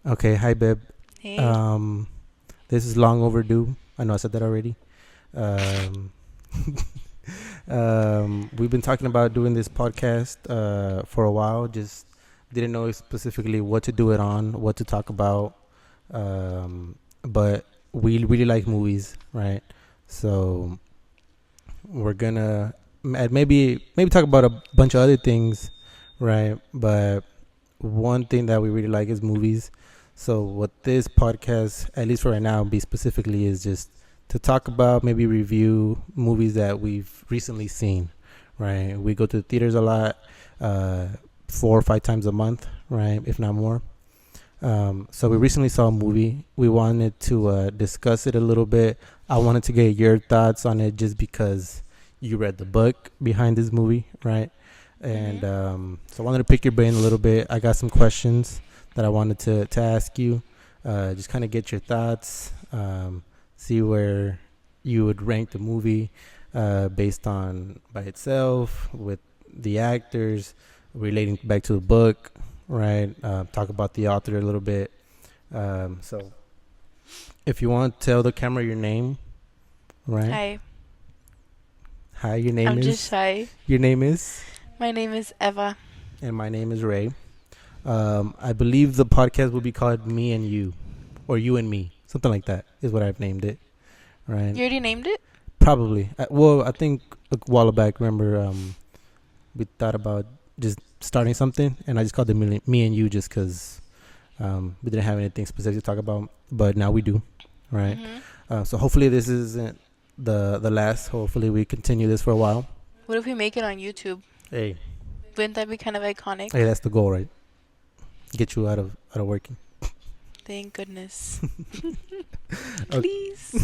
Okay, hi Beb. Hey. Um, this is long overdue. I know I said that already. Um, we've been talking about doing this podcast for a while. Just didn't know specifically what to do it on, what to talk about. But we really like movies, right? So we're gonna maybe talk about a bunch of other things, right? But one thing that we really like is movies. So what this podcast, at least for right now, be specifically is just to talk about, maybe review movies that we've recently seen. Right, we go to the theaters a lot, 4 or 5 times a month, right, if not more. So we recently saw a movie. We wanted to discuss it a little bit. I wanted to get your thoughts on it, just because you read the book behind this movie, right? And Mhm. so I wanted to pick your brain a little bit. I got some questions that I wanted to ask you. Just kind of get your thoughts, see where you would rank the movie based on by itself, with the actors, relating back to the book, right? Talk about the author a little bit. So if you want, tell the camera your name, right? Hi. Hi, your name I'm just is. shy. Your name is. My name is Eva. And my name is Ray. I believe the podcast will be called Me and You, or You and Me, something like that is what I've named it. Right? You already named it? Probably. Well, I think a while back. Remember, we thought about just starting something, and I just called it Me and You, just because we didn't have anything specific to talk about. But now we do, right? Mhm. So hopefully this isn't the last. Hopefully we continue this for a while. What if we make it on YouTube? Hey, Wouldn't that be kind of iconic? hey, that's the goal, right? Get you out of working. Thank goodness. Okay. Please.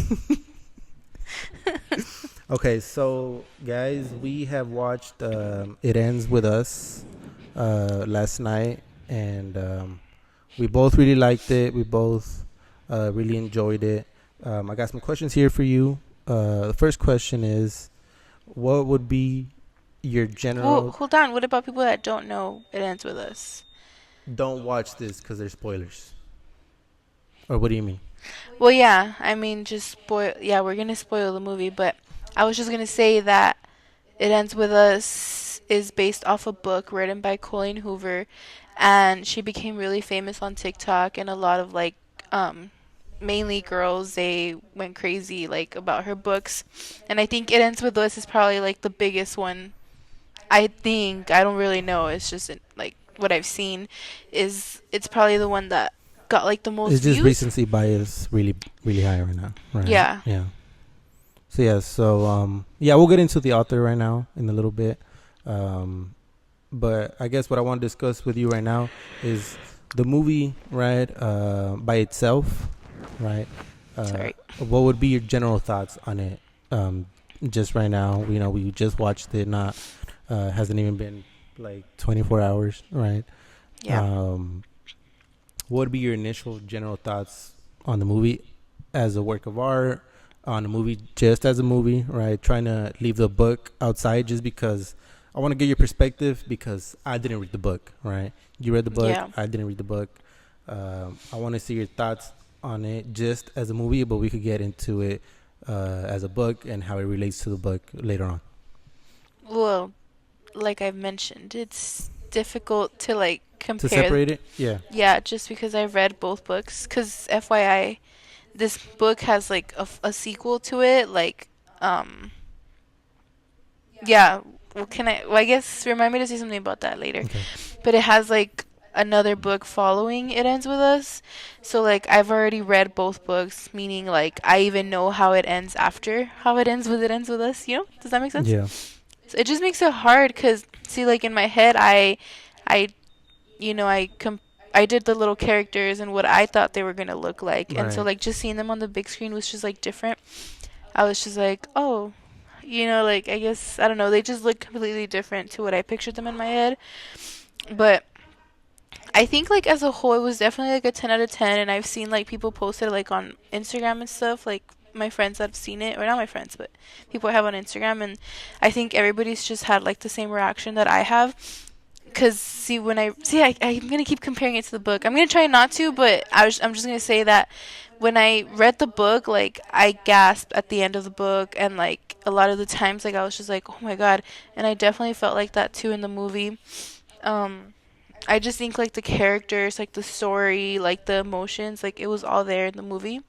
Okay, so guys, we have watched It Ends With Us last night, and we both really liked it. We both really enjoyed it. I got some questions here for you. The first question is, what would be your Well, general? hold on. What about people that don't know it ends with us? Don't watch this because there's spoilers. Or what do you mean? Well, yeah. I mean, just spoil. Yeah, we're gonna spoil the movie, but I was just gonna say that it ends with us is based off a book written by Colleen Hoover, and she became really famous on TikTok, and a lot of um mainly girls, they went crazy like about her books. And I think It Ends With Us is probably like the biggest one. I think, I don't really know, it's just like what I've seen is it's probably the one that got like the most It's just views. recency bias really high right now, right? Yeah. Yeah. So yeah, yeah, we'll get into the author right now in a little bit. Um, but I guess what I want to discuss with you right now is the movie, right? By itself, right? Uh, Sorry. what would be your general thoughts on it? Um, just right now, we just watched it. Not hasn't even been like 24 hours, right? Yeah. Um, what would be your initial general thoughts on the movie as a work of art, on the movie just as a movie, right? Trying to leave the book outside, just because I want to get your perspective, because I didn't read the book, right? You read the book, Yeah. I didn't read the book. I want to see your thoughts on it just as a movie, but we could get into it as a book and how it relates to the book later on. Well, like I've mentioned, it's difficult to like To compare. separate it, yeah, Yeah, just because I've read both books. Because FYI, this book has like a sequel to it. Um, yeah. Well, I guess remind me to say something about that later. okay, But it has like another book following It Ends With Us. So like I've already read both books, meaning like I even know how it ends after how it ends with It Ends With Us. You know? Does that make sense? yeah, So it just makes it hard because see, like in my head, I you know, I did the little characters and what I thought they were gonna look like, and so right. like just seeing them on the big screen was just like different. I was just like, oh, like I guess I don't know, they just look completely different to what I pictured them in my head. But I think like as a whole, it was definitely like a 10 out of 10, and I've seen like people post it like on Instagram and stuff, like my friends that have seen it, or not my friends, but people I have on Instagram, and I think everybody's just had like the same reaction that I have. Cause see when I see I'm gonna keep comparing it to the book. I'm gonna try not to, but I'm just gonna say that when I read the book, like I gasped at the end of the book, and like a lot of the times, like I was just like, oh my god, and I definitely felt like that too in the movie. Um, I just think like the characters, like the story, like the emotions, like it was all there in the movie.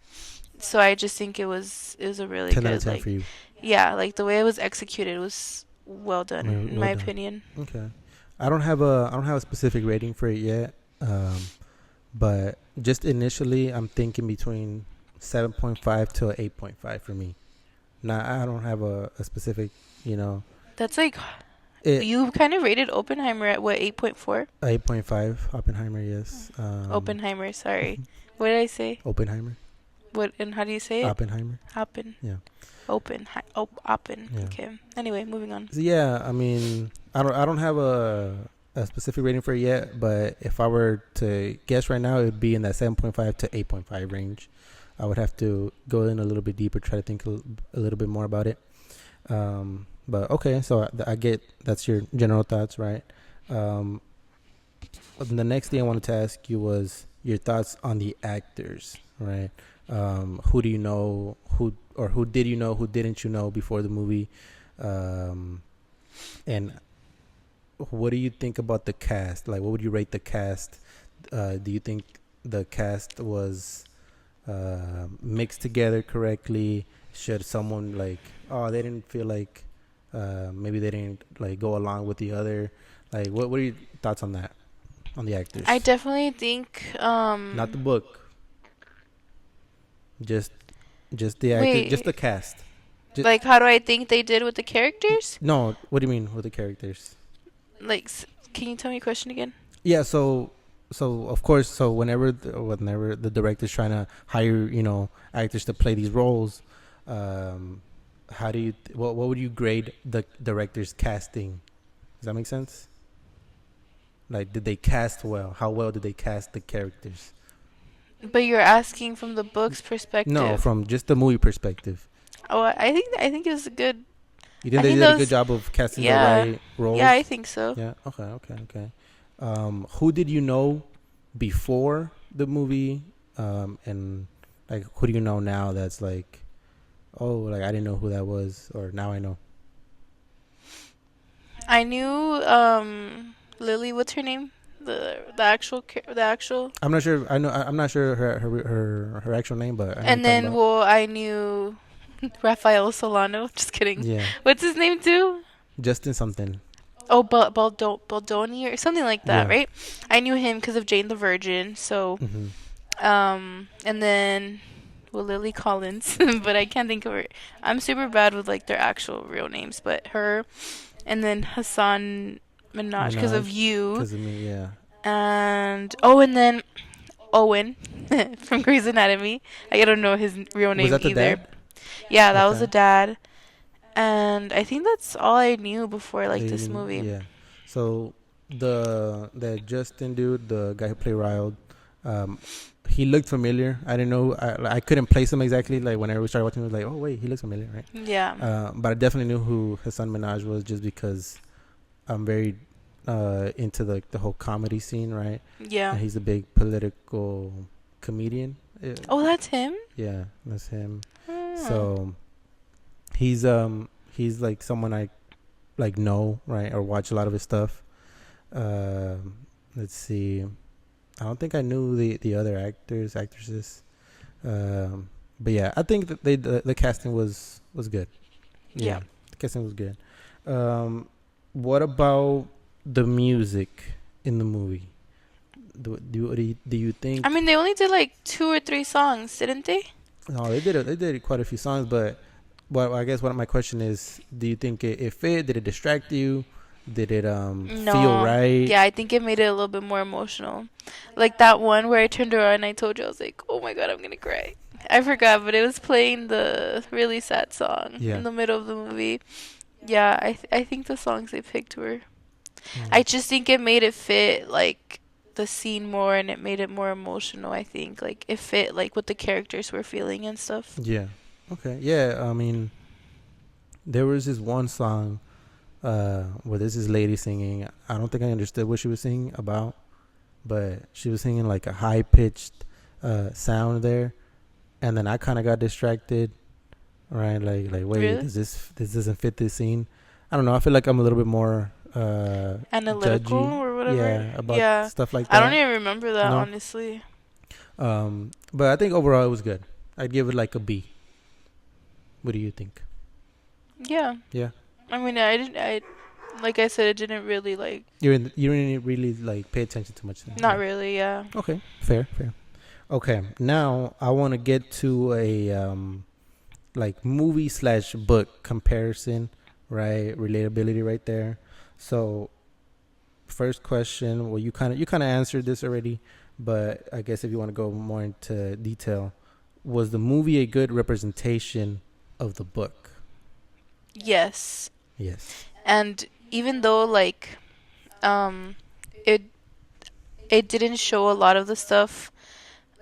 So I just think it was a really 10 out of good 10 for like you. yeah, like the way it was executed was well done in Well my done. opinion. Okay. I don't have a specific rating for it yet. But just initially, I'm thinking between 7.5 to 8.5 for me. Now, I don't have a specific, you know, That's like it you kind of rated Oppenheimer at what 8.4? 8.5 Oppenheimer, yes. Oppenheimer, sorry. What did I say? Oppenheimer, What and how do you say it? Oppenheimer. Oppen. Yeah, Oppen. yeah. Okay. Anyway, moving on. So yeah, I mean, I don't have a specific rating for it yet, but if I were to guess right now, it would be in that 7.5 to 8.5 range. I would have to go in a little bit deeper, try to think a little bit more about it. But okay, so I get that's your general thoughts, right? Um, the next thing I wanted to ask you was your thoughts on the actors, right? Who do you know? Who did you know? Who didn't you know before the movie? Um, and what do you think about the cast? Like, what would you rate the cast? Do you think the cast was mixed together correctly? Should someone like, oh, they didn't feel like maybe they didn't like go along with the other? Like, what are your thoughts on that? On the I actors, definitely think not the book, just the actors, just wait, the cast. Just, like how do I think they did with the characters? no, what do you mean with the characters? Like can you tell me a question again? Yeah, so of course, so whenever the director's trying to hire, actors to play these roles, um, how do you what would you grade the director's casting? Does that make sense? Like, did they cast well? How well did they cast the characters? But you're asking from the book's No, perspective. from just the movie perspective. Oh, I think it was a good. You think I they think did a good those. job of casting the Yeah, right yeah, I roles? think so. Yeah. Okay. Okay. Okay. Who did you know before the movie? And like, who do you know now? That's like, oh, like I didn't know who that was, or now I know. I knew Lily. What's her name? The actual. I'm not sure. I'm not sure her actual name, but I know what you're And talking then about. well, I knew Rafael Solano. Just kidding. Yeah. What's his name too? Justin something. Oh, Baldoni or something like that, Yeah. right? I knew him because of Jane the Virgin. So, Mm-hmm. and then well, Lily Collins, but I can't think of her. I'm super bad with like their actual real names, but her, and then Hassan Minaj because of Minaj, you, because of me. Yeah. and oh, and then Owen from Grey's Anatomy. I don't know his real Was name that the either. dad? Yeah, that was the Okay. dad. And I think that's all I knew before like They this didn't. movie. Yeah. So the Justin dude, the guy who played Riled, um, he looked familiar. I didn't know. I couldn't place him exactly. Like whenever we started watching, I was like, oh wait, he looks familiar, right? Yeah. But I definitely knew who Hassan Minaj was just because I'm very into the whole comedy scene, right? Yeah. And he's a big political comedian. Oh, that's him? Yeah, that's him. Hmm. So he's like someone I like know, right, or watch a lot of his stuff. Let's see. I don't think I knew the other actresses. But yeah, I think that the casting was good. Yeah. Yeah, the casting was good. What about the music in the movie? Do you I think? mean, they only did like 2 or 3 songs, didn't they? No, they did quite a few songs, but well, I guess what my question is, do you think it fit? Did it distract you? Did it feel No. right? Yeah, I think it made it a little bit more emotional. Like that one where I turned around and I told you, I was like, oh my god, I'm gonna cry. I forgot, but it was playing the really sad song Yeah. in the middle of the movie. Yeah, I think the songs they picked were. I Mm. just think it made it fit like the scene more, and it made it more emotional. I think like it fit like what the characters were feeling and stuff. Yeah. Okay. Yeah. I mean, there was this one song. where there's this lady singing. I don't think I understood what she was singing about, but she was singing like a high pitched sound there, and then I kind of got distracted. Right, like wait, Really? does this doesn't fit this scene? I don't know. I feel like I'm a little bit more Analytical judgy, or whatever. yeah, about Yeah. stuff like I don't that. even remember that, No, honestly. but I think overall it was good. I'd give it like a B. What do you think? Yeah. Yeah, I mean, I didn't. I like I said, it didn't really like. you didn't really like pay attention too much. Then. Not Yeah. really. Yeah. Okay, fair. Okay, now I want to get to a like movie slash book comparison, right? Relatability right there. So first question, well you kind of answered this already, but I guess if you want to go more into detail, was the movie a good representation of the book? Yes. Yes. And even though like, um, it it didn't show a lot of the stuff.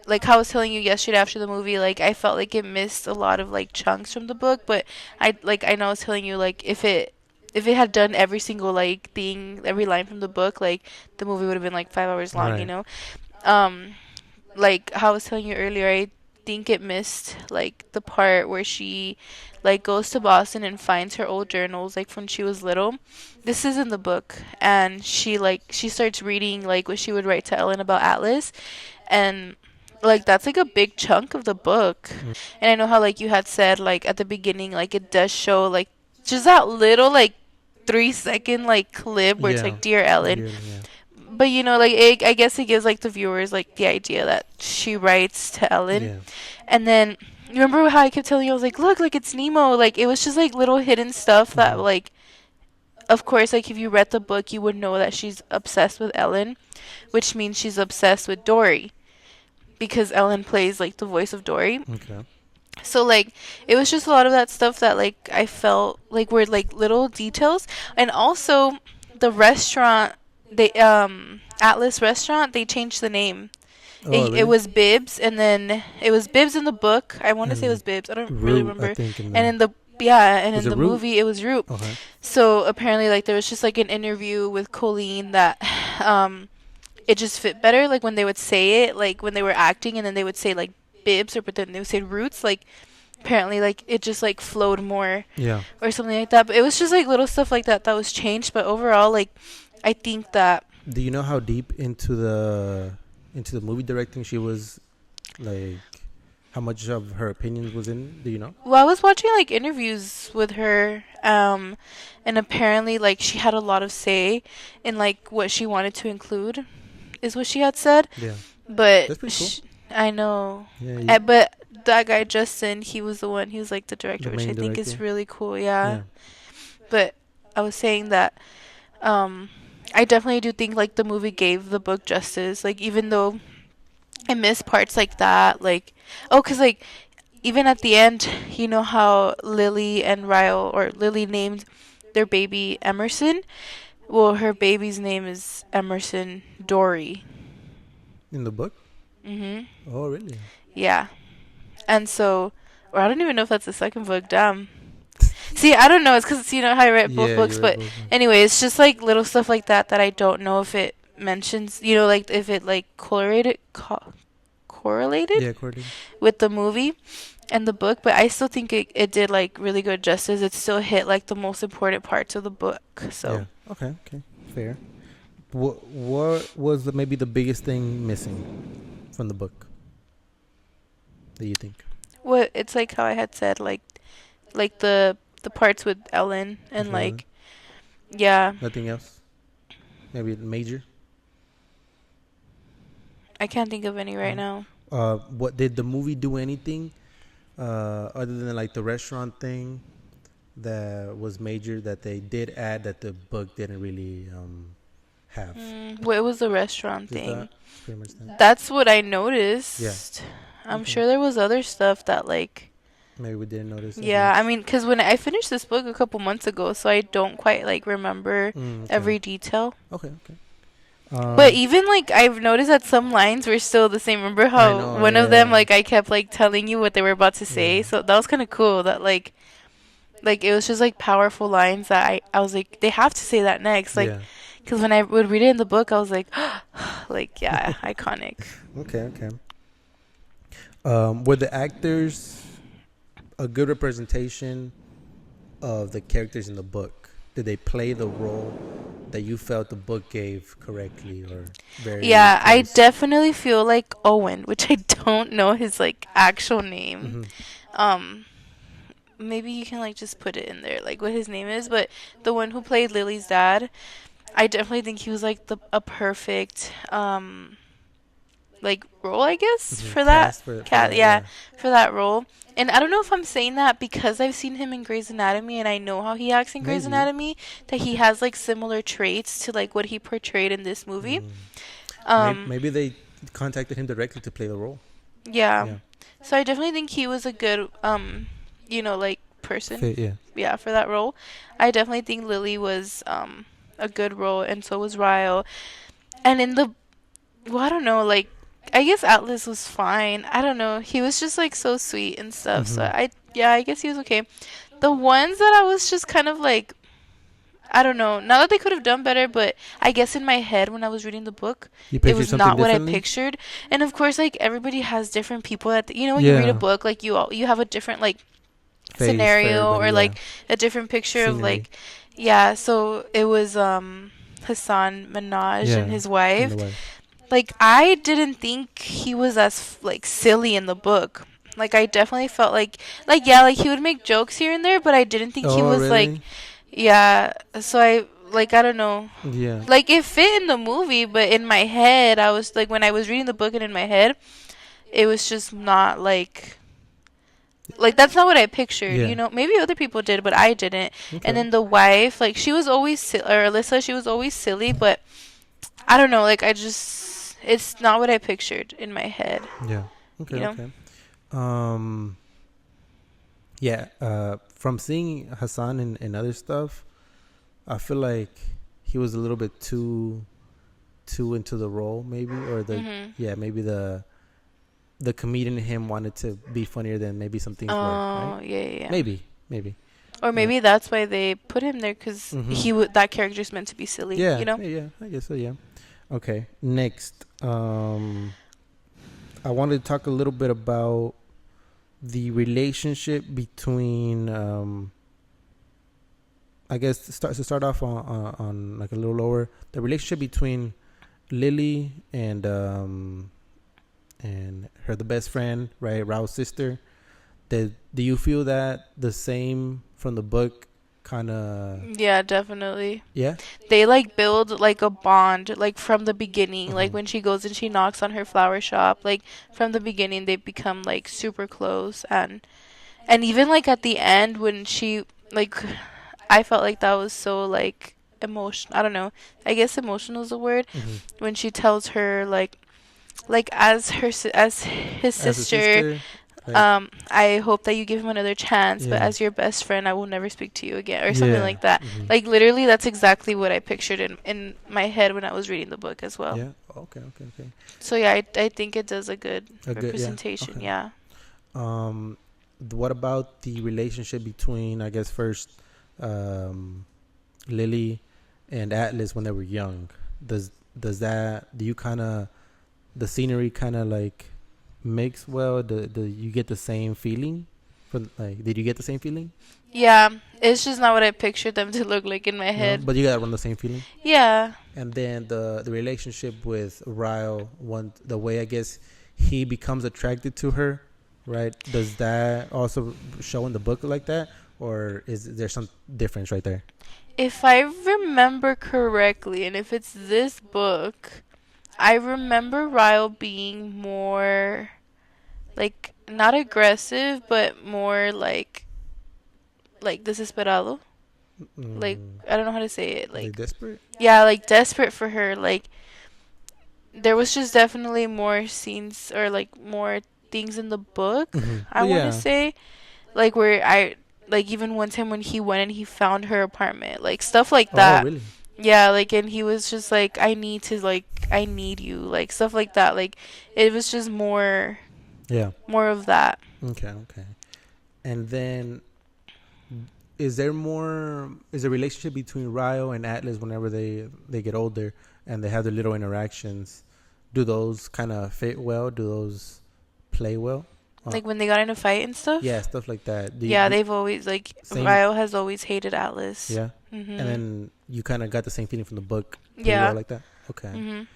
Like how I was telling you yesterday after the movie, like I felt like it missed a lot of like chunks from the book. But I know I was telling you like if it had done every single like thing, every line from the book, like the movie would have been like 5 hours long. You Right. know. Um, like how I was telling you earlier, I think it missed like the part where she like goes to Boston and finds her old journals like when she was little. This is in the book, and she starts reading like what she would write to Ellen about Atlas, and like that's like a big chunk of the book. Mm. And I know how like you had said like at the beginning like it does show like just that little like 3 second like clip where it's Yeah. like dear Ellen, Dearly, yeah. but like I guess it gives like the viewers like the idea that she writes to Ellen. Yeah. And then you remember how I kept telling you I was like, look, like it's Nemo. Like it was just like little hidden stuff that Mhm. like, of course, like if you read the book you would know that she's obsessed with Ellen, which means she's obsessed with Dory because Ellen plays like the voice of Dory. Okay. So like it was just a lot of that stuff that like I felt like were like little details. And also the restaurant, they Atlas restaurant, they changed the name. Oh, It really? was Bibs, and then it was Bibs in the book. I want to say it was And Bibs. I don't really Root, I remember. think, in And the in the yeah, and was in it the Root? movie it was Root. Okay. So apparently like there was just like an interview with Colleen that it just fit better like when they would say it like when they were acting, and then they would say like Bibs, or but then they would say Roots, like apparently like it just like flowed more Yeah. or something like that. But it was just like little stuff like that that was changed, but overall like I think that Do you know how deep into the movie directing she was? Like, how much of her opinions was in? Do you know? well, I was watching like interviews with her, and apparently like she had a lot of say in like what she wanted to include, is what she had said. Yeah. But That's pretty cool. I know, Yeah. You, but that guy Justin, he was the one. He was like the director, the which I main think is director. really cool. Yeah. Yeah. But I was saying that, um, I definitely do think like the movie gave the book justice. Like even though I miss parts like that, like oh, cause like even at the end, you know how Lily and Ryle, or Lily named their baby Emerson. Well, her baby's name is Emerson Dory. In the book. Mhm. Oh, really? Yeah. And so, or I don't even know if that's the second book. Damn. See, I don't know. It's because you know how I read both Yeah, you books, read but both. Of them. anyway, it's just like little stuff like that that I don't know if it mentions. You know, like if it like correlated Yeah, according. with the movie and the book. But I still think it did like really good justice. It still hit like the most important parts of the book. So Yeah. Okay. Okay. Fair. What was maybe the biggest thing missing from the book? Do you think? what it's like how I had said, like the parts with Ellen and Okay. like yeah, Nothing else. Maybe major. I can't think of any right No. now. What did the movie do anything other than like the restaurant thing that was major that they did add that the book didn't really have? What was the restaurant Just thing? that. Pretty much that. That's what I noticed. Yeah. I'm Okay. sure there was other stuff that like Maybe we didn't notice as yeah, I much. mean, because when I finished this book a couple months ago, so I don't quite like remember Okay. every detail. Okay. Okay. But even like I've noticed that some lines were still the same. Remember I how know. one of them Yeah. like I kept like telling you what they were about to say, Yeah. so that was kind of cool. That like Like it was just like powerful lines that I was like they have to say that next, like Yeah. because when I would read it in the book I was like like yeah, iconic. Okay. Okay. Were the actors a good representation of the characters in the book? Did they play the role that you felt the book gave correctly or very Yeah, I close? definitely feel like Owen, which I don't know his like actual name. Mm-hmm. Um, maybe you can like just put it in there, like what his name is. But the one who played Lily's dad, I definitely think he was like the a perfect like role, I guess, Mm-hmm. for that Cast for cat. that, Yeah, yeah. for that role. And I don't know if I'm saying that because I've seen him in Grey's Anatomy and I know how he acts in Grey's Maybe. Anatomy, that he has like similar traits to like what he portrayed in this movie. Mm. Um, Maybe they contacted him directly to play the role. yeah. Yeah. So I definitely think he was a good like person. Fit, yeah. Yeah, for that role. I definitely think Lily was a good role and so was Ryle. And in the well, I don't know, like I guess Atlas was fine. I don't know. He was just like so sweet and stuff. So Mm-hmm. I guess he was okay. The ones that I was just kind of like I don't know. Not that they could have done better, but I guess in my head when I was reading the book, You it pictured was something not what I differently? pictured. And of course, like everybody has different people that when you read a Yeah. book, like you have a different like Face for scenario everybody, or yeah. like a different picture of Scenery. like yeah. So it was Hassan Minaj and Yeah. his And wife. the wife. Like I didn't think he was as like silly in the book. Like I definitely felt like yeah, like he would make jokes here and there, but I didn't think he Oh, was like really? yeah. So I don't know. Yeah. Like it fit in the movie, but in my head I was like when I was reading the book and in my head it was just not like that's not what I pictured, Yeah. Maybe other people did, but I didn't. And Okay. then the wife, like she was always or Alyssa, she was always silly, but I don't know, like I just it's not what I pictured in my head, Yeah. Okay. you know? Okay. Um. Yeah. From seeing Hassan and other stuff, I feel like he was a little bit too into the role, maybe, or the Mhm. yeah, maybe the comedian in him wanted to be funnier than maybe some things were, right? Oh, yeah, yeah, yeah. Maybe. Or Uh, maybe that's why they put him there cuz mm-hmm. he would that character's meant to be silly, Yeah, you know? yeah, I guess so. Yeah. Okay. Next, I wanted to talk a little bit about the relationship between I guess to start off on like a little lower, the relationship between Lily and her the best friend, right, Raul's sister. Do you feel that the same from the book, kind of? Yeah, definitely. Yeah. They like build like a bond like from the beginning, like Mm-hmm. when she goes and she knocks on her flower shop, like from the beginning they become like super close. And even like at the end when she like I felt like that was so like emotion I don't know, I guess emotional is a word, Mm-hmm. when she tells her like as as his As a sister, sister, like, I hope that you give him another chance, but yeah, as your best friend I will never speak to you again, or something yeah, like that. mm-hmm. Like literally that's exactly what I pictured in my head when I was reading the book as well. Yeah. Okay, okay, okay. So yeah, I think it does a good A good, yeah. representation. Okay. Yeah. Um, what about the relationship between, I guess, first, um, Lily and Atlas when they were young? Does that, do you kind of, the scenery kind of like mix well? Do you get the same feeling? From like, did you get the same feeling? Yeah, it's just not what I pictured them to look like in my No, head. but you got around the same feeling. Yeah. And then the relationship with Ryle, one the way I guess he becomes attracted to her, right? Does that also show in the book like that, or is there some difference right there? If I remember correctly, and if it's this book, I remember Ryle being more like not aggressive, but more like desesperado. Like Mm, I don't know how to say it. like Like desperate? yeah, like desperate for her. Like there was just definitely more scenes or like more things in the book. Mm-hmm. I Well, want to yeah. say like where I like even one time when he went and he found her apartment, like stuff like Oh, that. really? Yeah, like and he was just like I need you, like stuff like that. Like it was just Yeah. more of that. Okay. Okay. And then is there more? Is the relationship between Ryo and Atlas whenever they get older and they have their little interactions? Do those kind of fit well? Do those play well? Like when they got in a fight and stuff. Yeah, stuff like that. Yeah, they've always like same. Ryo has always hated Atlas. Yeah. Mhm. And then you kind of got the same feeling from the book. Yeah. Well like that. Okay. Mhm.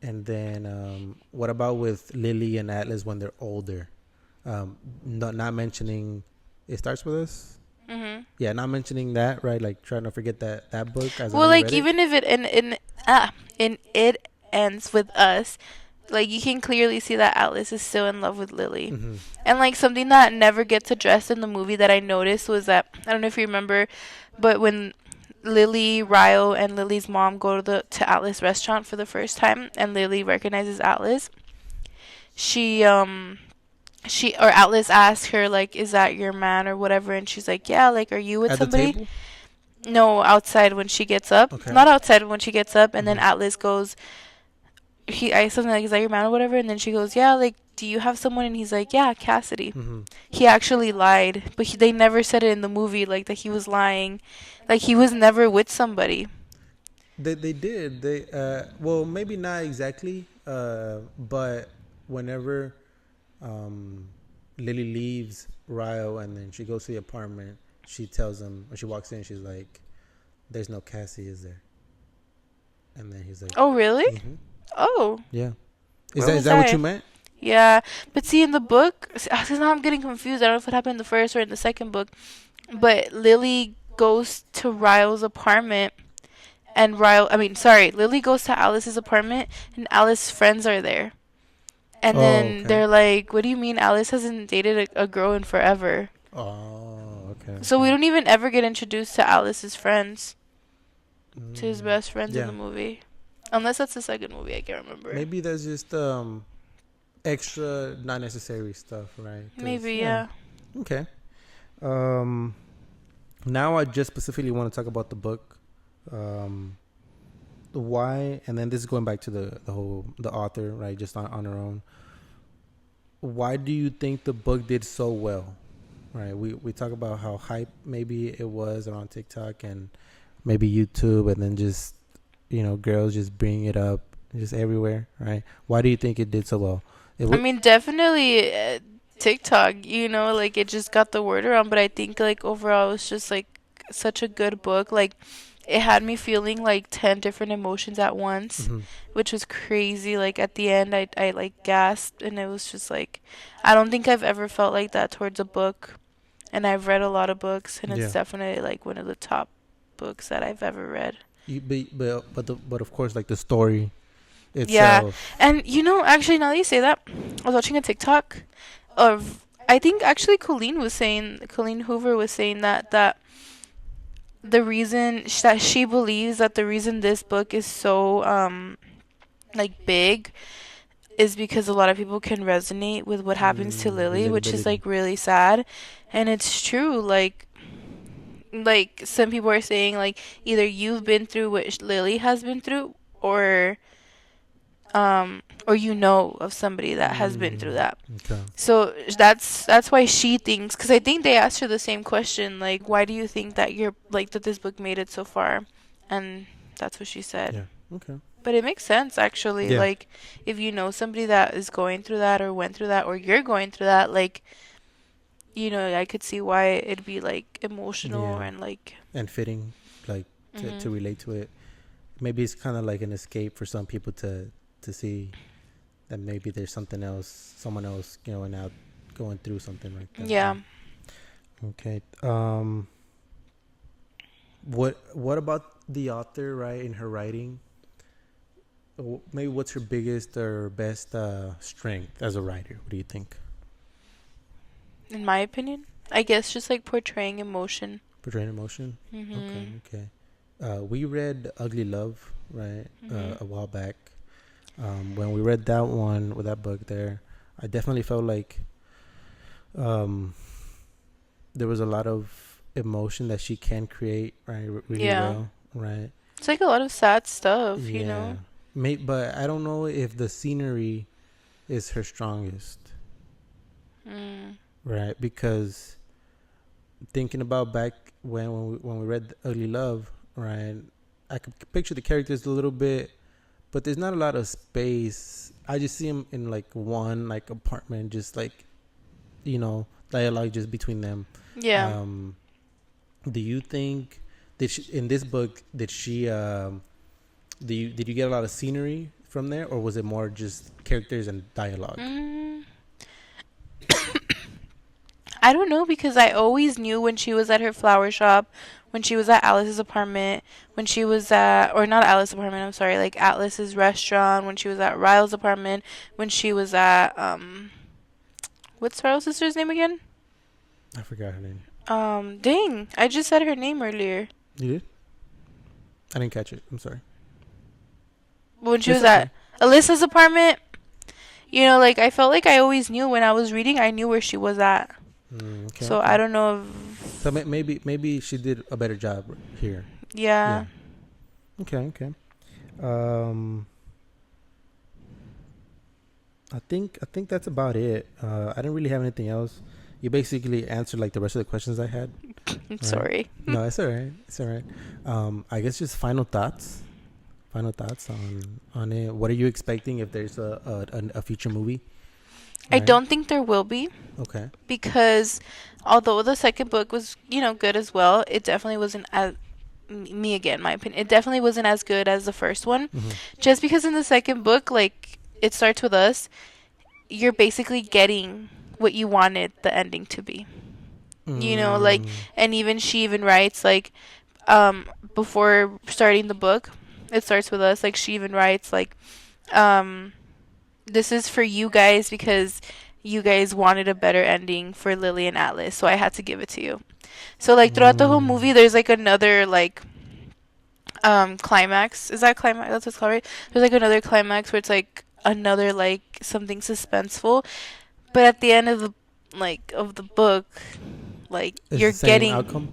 And then what about with Lily and Atlas when they're older? Not mentioning. It starts with us. Mhm. Yeah, not mentioning that, right? Like trying to forget that book. Well, like even if it in it ends with us, like you can clearly see that Atlas is still in love with Lily. Mm-hmm. And like something that never gets addressed in the movie that I noticed was that, I don't know if you remember, but when Lily, Ryo, and Lily's mom go to Atlas restaurant for the first time, and Lily recognizes Atlas, she or Atlas asks her like, "Is that your man or whatever?" And she's like, "Yeah." Like, "Are you with At somebody?" the table? No, outside when she gets up. Okay. Not outside when she gets up, and then Mhm. Atlas goes, I something like, "Is that your man or whatever?" And then she goes, "Yeah." Like, "Do you have someone?" And he's like, "Yeah, Cassidy." Mm-hmm. He actually lied, but they never said it in the movie, like that he was lying, like he was never with somebody. They did. They well, maybe not exactly. But whenever Lily leaves Ryo and then she goes to the apartment, she tells him, or she walks in, she's like, "There's no Cassie, is there?" And then he's like, Oh, really? Mhm. Oh, "Yeah." Where Is was that what I? you meant? Yeah. But see, in the book, because now I'm getting confused. I don't know if it happened in the first or in the second book. But Lily goes to Ryo's apartment, and Lily goes to Alice's apartment, and Alice's friends are there. And Oh, then okay. they're like, "What do you mean Alice hasn't dated a girl in forever?" Oh, okay. So we okay. don't even ever get introduced to Alice's friends, to his best friends in Yeah. the movie. Unless that's the second movie, I can't remember. Maybe that's just extra, not necessary stuff, right? Maybe, yeah. Okay. Um, Now I just specifically want to talk about the book. Why, and then this is going back to the author, right? Just on her own. Why do you think the book did so well? Right. We talk about how hype maybe it was on TikTok and maybe YouTube, and then just girls just bring it up just everywhere, right? Why do you think it did so well? I mean, definitely TikTok, like it just got the word around, but I think like overall it was just like such a good book. Like it had me feeling like 10 different emotions at once, Mhm. which was crazy. Like at the end, I like gasped, and it was just like, I don't think I've ever felt like that towards a book. And I've read a lot of books, and Yeah. it's definitely like one of the top books that I've ever read. But of course, like the story Yeah. itself. And actually, now that you say that, I was watching a TikTok of, I think actually Colleen Hoover was saying that the reason that she believes that the reason this book is so like big is because a lot of people can resonate with what happens to Lily, which is Relatability. like really sad. And it's true, like some people are saying like either you've been through what Lily has been through, or of somebody that has been through that. Okay. So that's why she thinks, because I think they asked her the same question, like, why do you think that that this book made it so far? And that's what she said. Yeah. Okay. But it makes sense, actually. Yeah. Like, if you know somebody that is going through that or went through that or you're going through that, like, I could see why it'd be like emotional Yeah. and like And fitting, like to mhm. relate to it. Maybe it's kind of like an escape for some people to see that maybe there's someone else going through something like that. Yeah. Okay. What about the author, right? In her writing, maybe what's her biggest or best strength as a writer? What do you think? In my opinion, I guess just like portraying emotion. Portraying emotion. Mhm. Okay. We read Ugly Love, right? Mhm. A while back. When we read that one with that book there, I definitely felt like um, there was a lot of emotion that she can create, right? Really Yeah. well, right? It's like a lot of sad stuff, Yeah. But I don't know if the scenery is her strongest, Mm. right? Because thinking about back when we read Ugly Love, right? I could picture the characters a little bit, but there's not a lot of space. I just see them in like one like apartment, just like dialogue just between them. Yeah. Um, do you think in this book did you get a lot of scenery from there, or was it more just characters and dialogue? Mm, I don't know because I always knew when she was at her flower shop, when she was at Alice's apartment, when she was at, or not Alice's apartment, I'm sorry, like Atlas's restaurant, when she was at Ryle's apartment, when she was at, what's Ryle's sister's name again? I forgot her name. Dang, I just said her name earlier. You did? I didn't catch it. I'm sorry. When she It's was okay. at Alyssa's apartment, like I felt like I always knew when I was reading, I knew where she was at. Okay. So Okay. I don't know So if, maybe she did a better job here. yeah. Yeah. Okay. Okay. Um, I think that's about it. I didn't really have anything else. You basically answered like the rest of the questions I had. I'm Right? sorry. No, it's all right. It's all right. I guess just final thoughts. Final thoughts on it. What are you expecting if there's a future movie? I Right? don't think there will be Okay. because although the second book was, good as well, it definitely wasn't as me again, my opinion. It definitely wasn't as good as the first one. Mm-hmm. Just because in the second book, like it starts with us, you're basically getting what you wanted the ending to be. Like, and even she even writes like before starting the book, it starts with us, like she even writes like um this is for you guys because you guys wanted a better ending for Lily and Atlas, so I had to give it to you. So like throughout the whole movie there's like another like climax. Is that climax? That's what's called, right? There's like another climax where it's like another like something suspenseful. But at the end of the book, like It's you're the same getting outcome.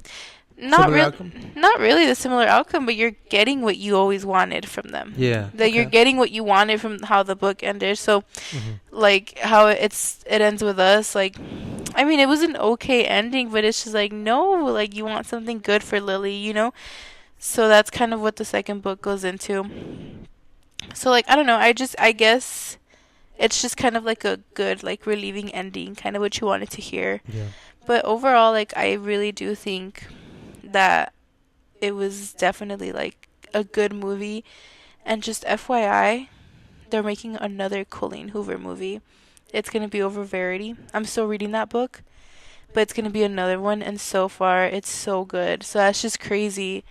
not Similar real outcome. not really the similar outcome, but you're getting what you always wanted from them. Yeah. That you're Okay. getting what you wanted from how the book ended. So Mm-hmm. like how it ends with us, like I mean it was an okay ending, but it's just like no, like you want something good for Lily. So that's kind of what the second book goes into. So like I don't know, I guess it's just kind of like a good like relieving ending, kind of what you wanted to hear. Yeah. But overall, like I really do think that it was definitely like a good movie. And just FYI, they're making another Colleen Hoover movie. It's gonna be over Verity. I'm still reading that book, but it's gonna be another one, and so far it's so good. So that's just crazy.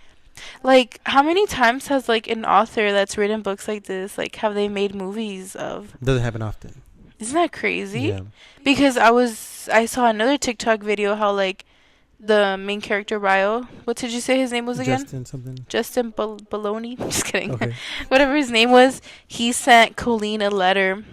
Like, how many times has like an author that's written books like this, like, have they made movies of? Doesn't happen often. Isn't that crazy? Yeah. Because I saw another TikTok video how like the main character Ryo, what did you say his name was again? Justin something. Justin Baloney. Just kidding. Okay. Whatever his name was, he sent Colleen a letter,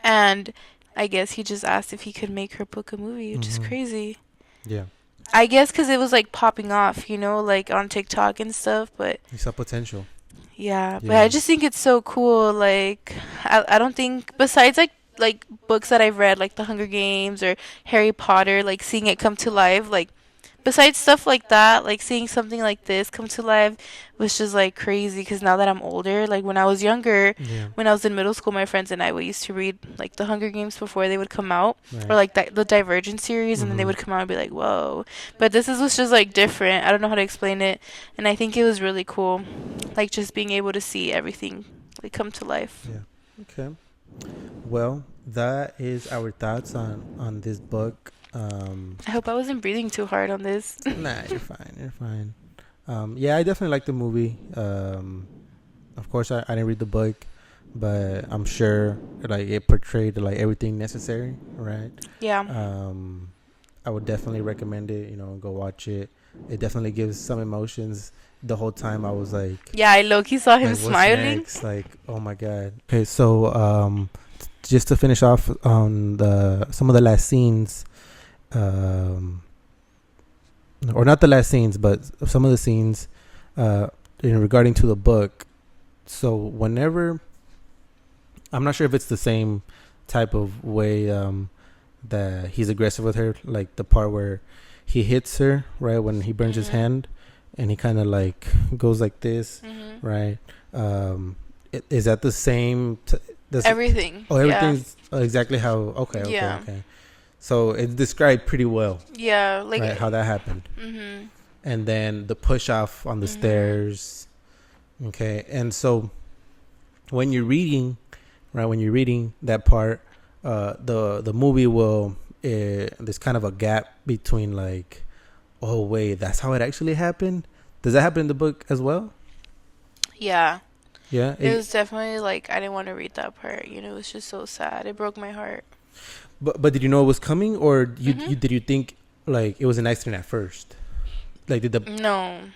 and I guess he just asked if he could make her book a movie, which is Mm-hmm. crazy. Yeah. I guess because it was like popping off, like on TikTok and stuff. But You saw potential. yeah, but Yeah. I just think it's so cool. Like, I don't think besides like books that I've read, like The Hunger Games or Harry Potter, like seeing it come to life, like besides stuff like that, like seeing something like this come to life was just like crazy. Because now that I'm older, like when I was younger, Yeah. when I was in middle school, my friends and I we used to read like The Hunger Games before they would come out, Right. or like the Divergent series, and then they Mhm. would come out and be like, "Whoa!" But was just like different. I don't know how to explain it, and I think it was really cool, like just being able to see everything like come to life. Yeah. Okay. Well, that is our thoughts on this book. I hope I wasn't breathing too hard on this. Nah, you're fine. You're fine. Yeah, I definitely like the movie. Of course, I didn't read the book, but I'm sure like it portrayed like everything necessary, right? Yeah. I would definitely recommend it. Go watch it. It definitely gives some emotions. The whole time I was like, Yeah, I low-key saw him what's smiling. next? Like, oh my god. Okay, so just to finish off on some of the last scenes, or not the last scenes, but some of the scenes in regarding to the book. So whenever, I'm not sure if it's the same type of way that he's aggressive with her, like the part where he hits her right when he burns his Mhm. hand, and he kind of like goes like this, Mhm. right? Is that the same? Does Everything. oh, Yeah. everything's exactly how? Okay, okay, Yeah. okay. So it's described pretty well, Yeah. right? How Like. that happened, Mhm. and then the push off on the Mhm. stairs. Okay, and so when you're reading, right, when you're reading that part, the movie will there's kind of a gap between like, oh wait, that's how it actually happened. Does that happen in the book as well? Yeah. Yeah. It was definitely like I didn't want to read that part. You know, it was just so sad. It broke my heart. But did you know it was coming, or Mhm. you did you think like it was an accident at first? Like did the No.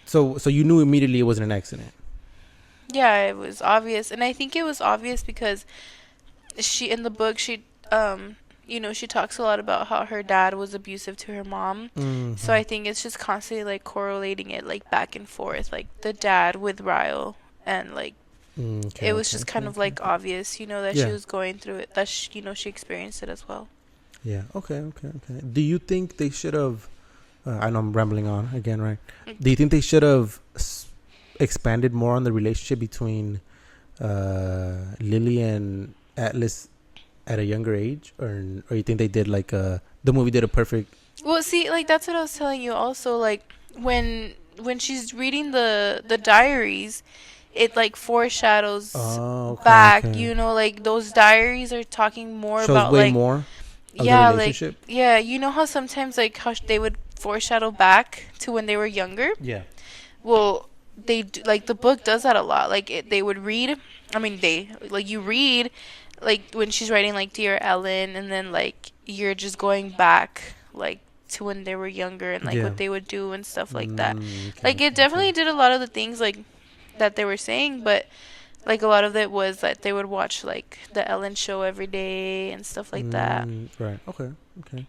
so you knew immediately it wasn't an accident. Yeah, it was obvious, and I think it was obvious because she in the book you know, she talks a lot about how her dad was abusive to her mom. So Mm-hmm. I think it's just constantly like correlating it like back and forth, like the dad with Ryle, and like Okay. it was Okay. just Okay. kind of Okay. like obvious, you know, that she Yeah. was going through it, that you know, she experienced it as well. Yeah. Okay. Okay. Okay. Do you think they should have? I know I'm rambling on again, right? Do you think they should have expanded more on the relationship between Lily and Atlas at a younger age, or you think they did like the movie did a perfect? Well, see, like that's what I was telling you also, like when she's reading the diaries, it like foreshadows Oh, okay, back, okay. you know, like those diaries are talking more Shows about way like more of the yeah, like relationship. yeah, you know how sometimes like how they would foreshadow back to when they were younger? Yeah. Well, like the book does that a lot. Like they would read. I mean, they like you read, like when she's writing like Dear Ellen, and then like you're just going back like to when they were younger and like Yeah. what they would do and stuff like that. Okay, Like it okay, okay. definitely did a lot of the things like that they were saying, but like a lot of it was that they would watch like the Ellen show every day and stuff like that. Right. Okay. Okay.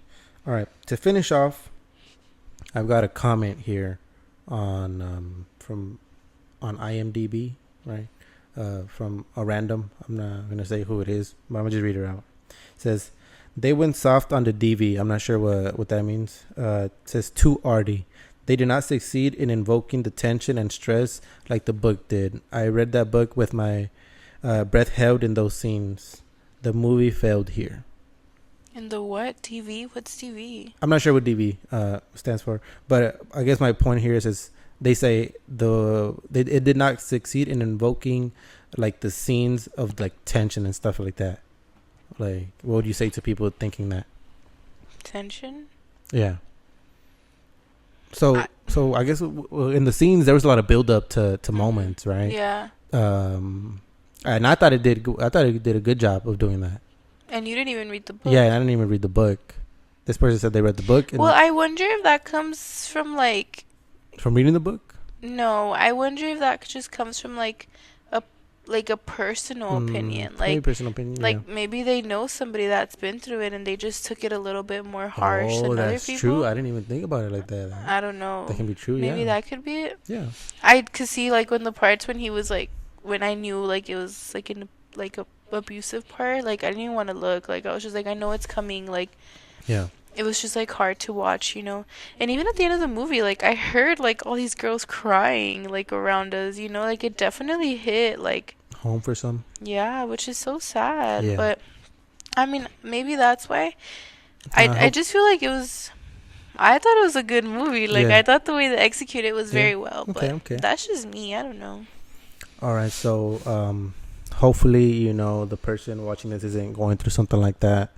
All right. To finish off, I've got a comment here on from on IMDb, right? From a random. I'm not gonna say who it is, but I'm gonna just read it out. It says they went soft on the DV. I'm not sure what that means. It says too arty. They did not succeed in invoking the tension and stress like the book did. I read that book with my breath held in those scenes. The movie failed here. And the what? TV? What's TV? I'm not sure what DV stands for, but I guess my point here is they say it did not succeed in invoking like the scenes of like tension and stuff like that. Like, what would you say to people thinking that? Tension? Yeah. I, So I guess in the scenes there was a lot of build up to mhm. moments, right? Yeah. And I thought it did. I thought it did a good job of doing that. And you didn't even read the Yeah, book. I didn't even read the book. This person said they read the book, Well, and I wonder if that comes from like from reading the book, no, I wonder if that just comes from a like a personal opinion. maybe personal opinion. Yeah. Like maybe they know somebody that's been through it and they just took it a little bit more harsh Oh, than other that's true. people. I didn't even think about it like that. I don't That know. can be true. Maybe Yeah. that could be it. Yeah. I could see like when the parts when he was like when I knew like it was like in like a abusive part, like I didn't even want to look. Like I was just like I know it's coming. Like Yeah. it was just like hard to watch, you know. And even at the end of the movie, like I heard like all these girls crying like around us, you know, like it definitely hit like Home for some. yeah, which is so sad. Yeah. But I mean, maybe that's why I I hope. just feel like it was I thought it was a good movie. Like Yeah. I thought the way they executed it was Yeah. very well, Okay. but Okay. that's just me. I don't know. All right. So, hopefully, the person watching this isn't going through something like that.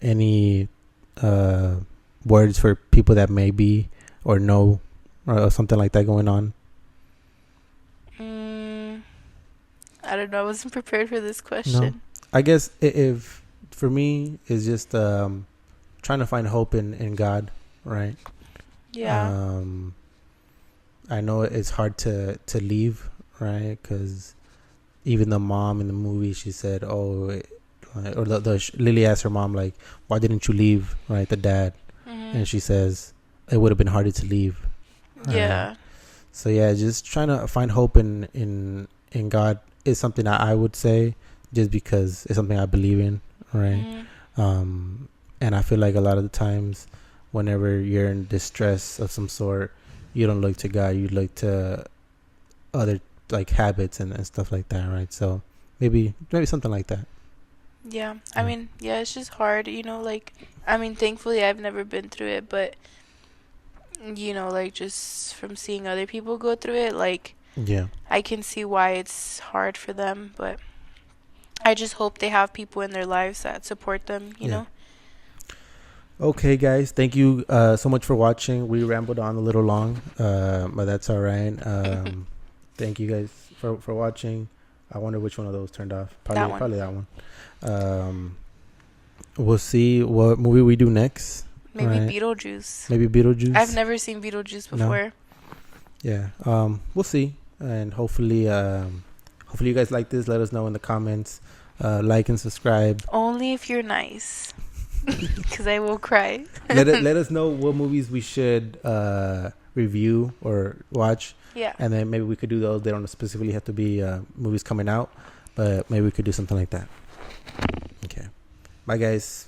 Any words for people that may be or know or something like that going on? Mm, I don't know. I wasn't prepared for this No. question. I guess if for me is just trying to find hope in God, right? Yeah. I know it's hard to leave, right? Because even the mom in the movie, she said, "Oh," or Lily asked her mom, like, "Why didn't you leave?" Right, the dad, and she says, "It would have been harder to leave." Right? Yeah. So yeah, just trying to find hope in God is something that I would say, just because it's something I believe in, right? Mhm. And I feel like a lot of the times, whenever you're in distress of some sort, you don't look to God, you look to other like habits and stuff like that, right? So maybe something like that. Yeah. I mean, yeah, it's just hard, like, I mean, thankfully I've never been through it, but, like, just from seeing other people go through it, like, Yeah. I can see why it's hard for them, but I just hope they have people in their lives that support them, you know? Okay, guys, thank you so much for watching. We rambled on a little long, but that's all right. Thank you guys for watching. I wonder which one of those turned off. Probably that one. We'll see what movie we do next. Maybe right? Beetlejuice. Maybe Beetlejuice. I've never seen Beetlejuice before. No? Yeah. We'll see, and hopefully you guys like this. Let us know in the comments. Like and subscribe. Only if you're nice. Because I will cry. let us know what movies we should review or watch. Yeah. And then maybe we could do those. They don't specifically have to be movies coming out, but maybe we could do something like that. Okay. Bye, guys.